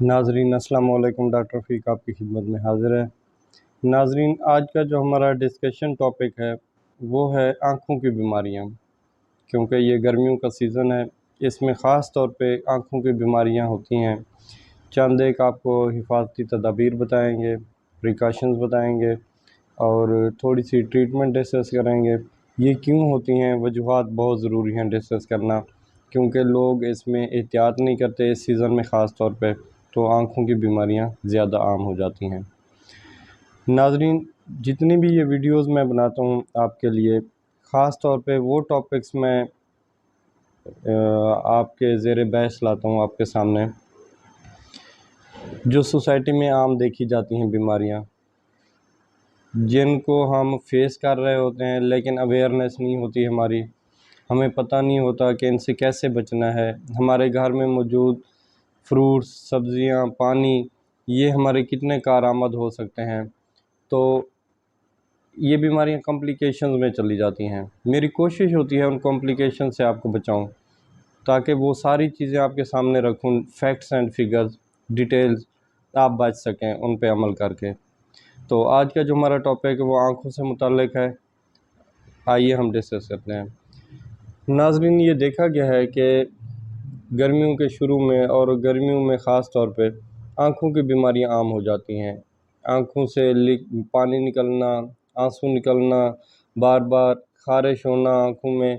नाजरीन अस्सलाम वालेकुम। डॉक्टर रफ़ीक आपकी खिदमत में हाज़िर है। नाजरीन, आज का जो हमारा डिस्कशन टॉपिक है वो है आँखों की बीमारियाँ। क्योंकि ये गर्मियों का सीज़न है, इसमें ख़ास तौर पे आँखों की बीमारियाँ होती हैं। चंद एक आपको हिफाजती तदाबीर बताएंगे, प्रिकॉशंस बताएंगे और थोड़ी सी ट्रीटमेंट डिस्कस करेंगे। ये क्यों होती हैं, वजूहात बहुत ज़रूरी हैं डिस्कस करना, क्योंकि लोग इसमें एहतियात नहीं करते इस सीज़न में ख़ास तौर पे, तो आँखों की बीमारियाँ ज़्यादा आम हो जाती हैं। नाज़रीन, जितनी भी ये वीडियोस मैं बनाता हूँ आपके लिए, ख़ास तौर पे वो टॉपिक्स मैं आपके ज़ेरे बहस लाता हूँ आपके सामने, जो सोसाइटी में आम देखी जाती हैं बीमारियाँ, जिनको हम फेस कर रहे होते हैं लेकिन अवेयरनेस नहीं होती हमारी। हमें पता नहीं होता कि इनसे कैसे बचना है। हमारे घर में मौजूद फ्रूट्स, सब्ज़ियाँ, पानी, ये हमारे कितने कारआमद हो सकते हैं। तो ये बीमारियाँ कॉम्प्लिकेशंस में चली जाती हैं। मेरी कोशिश होती है उन कॉम्प्लिकेशन से आपको बचाऊं, ताकि वो सारी चीज़ें आपके सामने रखूं, फैक्ट्स एंड फिगर्स, डिटेल्स, आप बच सकें उन पे अमल करके। तो आज का जो हमारा टॉपिक है वो आँखों से मुताल्लिक़ है। आइए हम डिस्कस करते हैं। नाज़रीन, ये देखा गया है कि गर्मियों के शुरू में और गर्मियों में ख़ास तौर पे आँखों की बीमारियां आम हो जाती हैं। आँखों से पानी निकलना, आंसू निकलना, बार बार ख़ारिश होना, आँखों में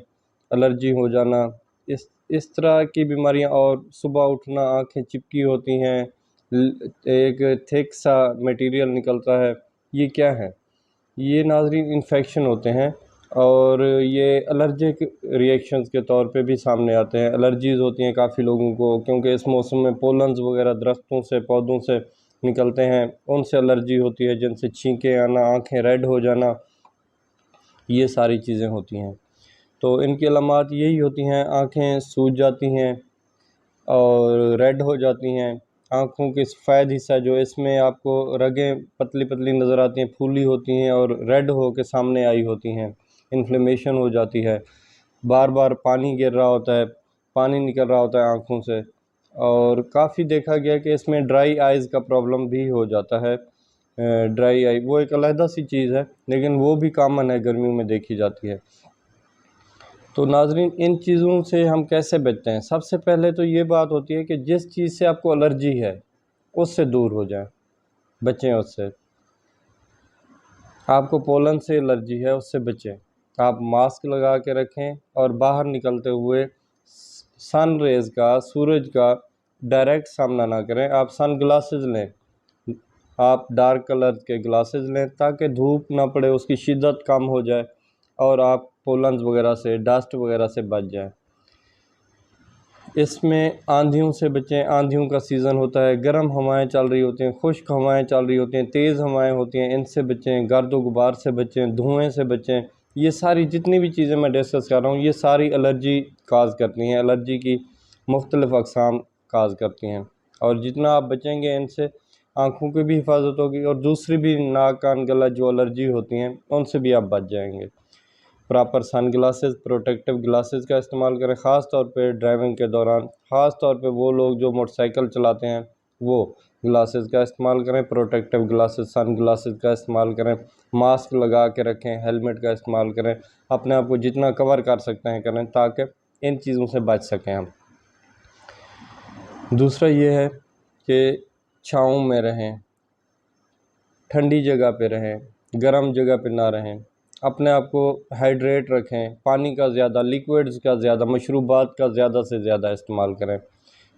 एलर्जी हो जाना, इस तरह की बीमारियां, और सुबह उठना आँखें चिपकी होती हैं, एक थिक सा मटेरियल निकलता है। ये क्या है? ये नाज़रीन इन्फेक्शन होते हैं, और ये एलर्जिक रिएक्शंस के तौर पे भी सामने आते हैं। एलर्जीज़ होती हैं काफ़ी लोगों को, क्योंकि इस मौसम में पोलन्स वगैरह दरख्तों से, पौधों से निकलते हैं, उनसे एलर्जी होती है, जिनसे छींकें आना, आँखें रेड हो जाना, ये सारी चीज़ें होती हैं। तो इनकी अलामात यही होती हैं, आँखें सूज जाती हैं और रेड हो जाती हैं। आँखों के सफ़ेद हिस्सा जो इसमें आपको रगें पतली पतली नज़र आती हैं, फूली होती हैं और रेड हो के सामने आई होती हैं। इन्फ्लेमेशन हो जाती है, बार बार पानी गिर रहा होता है, पानी निकल रहा होता है आँखों से, और काफ़ी देखा गया कि इसमें ड्राई आइज़ का प्रॉब्लम भी हो जाता है। ड्राई आई वो एक अलहदा सी चीज़ है, लेकिन वो भी कॉमन है, गर्मियों में देखी जाती है। तो नाज़रीन, इन चीज़ों से हम कैसे बचते हैं? सबसे पहले तो ये बात होती है कि जिस चीज़ से आपको एलर्जी है उससे दूर हो जाएं, बचें उससे। आपको पोलन से एलर्जी है, उससे बचें। आप मास्क लगा के रखें और बाहर निकलते हुए सन रेज़ का, सूरज का डायरेक्ट सामना ना करें। आप सन ग्लासेस लें, आप डार्क कलर के ग्लासेस लें, ताकि धूप ना पड़े, उसकी शिद्दत कम हो जाए और आप पोलन्स वगैरह से, डस्ट वगैरह से बच जाएं। इसमें आंधियों से बचें। आंधियों का सीज़न होता है, गर्म हवाएं चल रही होती हैं, खुश्क हवाएं चल रही होती हैं, तेज़ हवाएं होती हैं, इनसे बचें। गर्द व गुबार से बचें, धुएं से बचें। ये सारी जितनी भी चीज़ें मैं डिस्कस कर रहा हूँ, ये सारी एलर्जी काज करती हैं, एलर्जी की मुख्तलिफ़ अक़साम काज करती हैं। और जितना आप बचेंगे इनसे, आँखों की भी हिफाजत होगी और दूसरी भी नाक, कान, गला जो एलर्जी होती हैं उनसे भी आप बच जाएंगे। Proper sunglasses, protective glasses का इस्तेमाल करें, ख़ास तौर पे ड्राइविंग के दौरान। ख़ास तौर पे वो लोग जो मोटरसाइकिल चलाते हैं वो ग्लासेस का इस्तेमाल करें, प्रोटेक्टिव ग्लासेस, सन ग्लासेस का इस्तेमाल करें। मास्क लगा के रखें, हेलमेट का इस्तेमाल करें, अपने आप को जितना कवर कर सकते हैं करें, ताकि इन चीज़ों से बच सकें हम। दूसरा ये है कि छाँव में रहें, ठंडी जगह पे रहें, गर्म जगह पे ना रहें। अपने आप को हाइड्रेट रखें, पानी का ज़्यादा, लिक्विड्स का ज़्यादा, मशरूबात का ज़्यादा से ज़्यादा इस्तेमाल करें।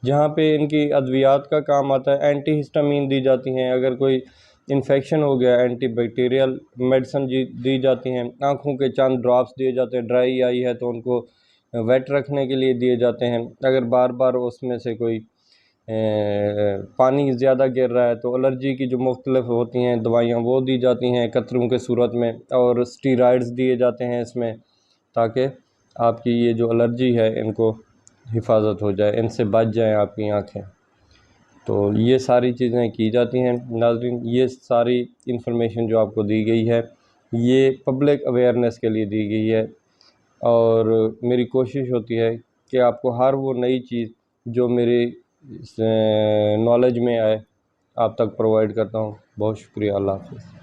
जहाँ पे इनकी अद्वियात का काम आता है, एंटी हिस्टामिन दी जाती हैं। अगर कोई इन्फेक्शन हो गया, एंटी बैक्टीरियल मेडिसिन दी जाती हैं। आँखों के चंद ड्रॉप्स दिए जाते हैं, ड्राई आई है तो उनको वेट रखने के लिए दिए जाते हैं। अगर बार बार उसमें से कोई पानी ज़्यादा गिर रहा है तो एलर्जी की जो मुख्तलिफ होती हैं दवाइयाँ वो दी जाती हैं कतरों के सूरत में, और स्टीरॉइड्स दिए जाते हैं इसमें, ताकि आपकी ये जो एलर्जी है इनको हिफाजत हो जाए, इनसे बच जाएं आपकी आँखें। तो ये सारी चीज़ें की जाती हैं। नाज़रीन, ये सारी इन्फॉर्मेशन जो आपको दी गई है ये पब्लिक अवेयरनेस के लिए दी गई है, और मेरी कोशिश होती है कि आपको हर वो नई चीज़ जो मेरी इस नॉलेज में आए आप तक प्रोवाइड करता हूँ। बहुत शुक्रिया। अल्लाह हाफ़िज़।